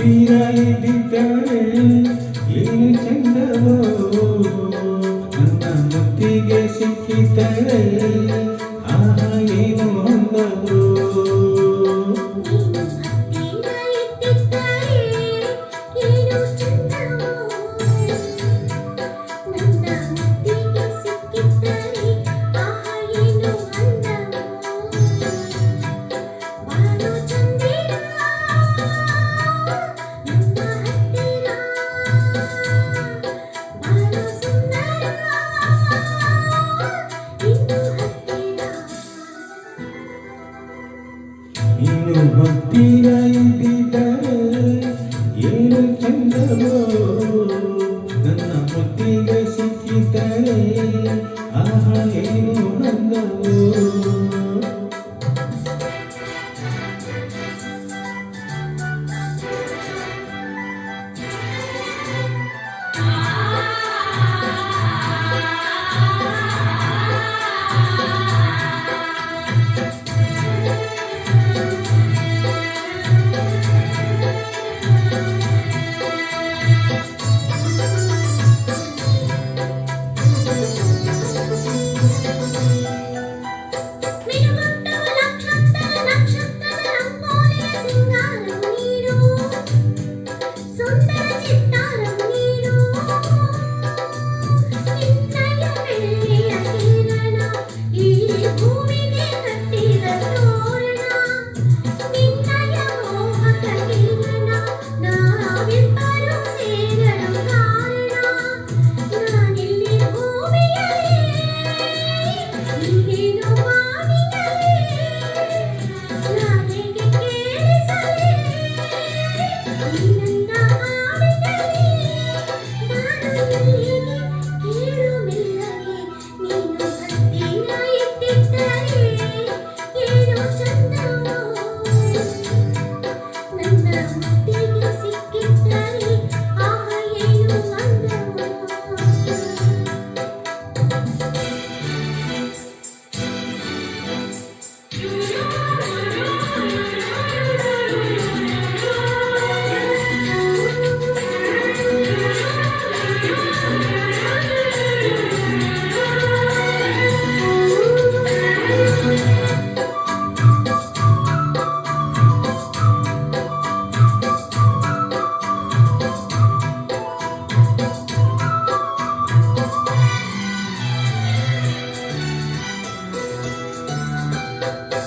ಹತ್ತಿರ ಇದ್ದಿದ್ದರೆ ಏನು ಚಂದವೋ ನನ್ನ ಮುತ್ತಿಗೆ ಸಿಕ್ಕಿದ್ದರೆ ಆಹಾ ಏನು ಅಂದವೋ ನೀನು ಹತ್ತಿರ ಇದ್ದಿದ್ದರೆ ಏನು ಚಂದವೋ ನನ್ನ ಮುತ್ತಿಗೆ ಸಿಕ್ಕಿದ್ದರೆ ಆಹಾ ಏನು ಅಂದವೋ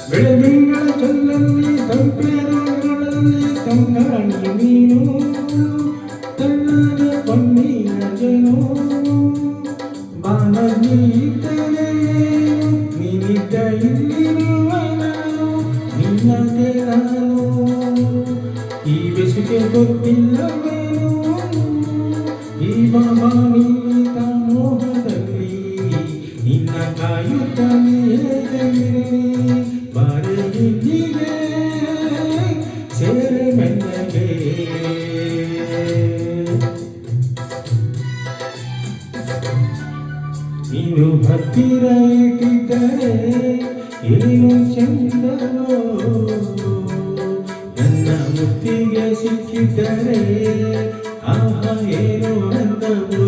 ಬೆಳದಿಂಗಳ ಚಲ್ಲಲ್ಲಿ ತಂಪೆರಗಳಲ್ಲಿ ತಂಗಾಣಿ ನೀನು ತಣ್ಣದ ಪನ್ನೀರ ಜೇನು ಬಾನಲ್ಲಿ ಇದ್ದರೆ ನೀನಿದ್ದ ಇಲ್ಲಿರುವ ನಾನು ನಿನ್ನದೇ ನಾನು ಈ ಬೆಸುಗೆ ಗೊತ್ತಿಲ್ಲವೇನು ಈ ಬಾಬಾ ನಿನ್ನ ಮೋಹದಲ್ಲಿ ನಿನ್ನ ಕಾಯುತ್ತ ನೀರೇ ಬಾರಗಿದ್ದಿಗೆ ಸೇರೆ ಮೆಲ್ಲಗೆ ನೀನು ಹತ್ತಿರ ಇದ್ದಿದ್ದರೆ ಏನು ಚಂದವೋ ನನ್ನ ಮುತ್ತಿಗೆ ಸಿಕ್ಕಿದ್ದರೆ ಆಹಾ ಏನು ಅಂದವೋ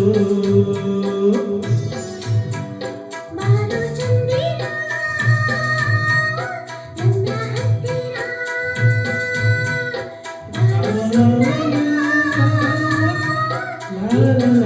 la la la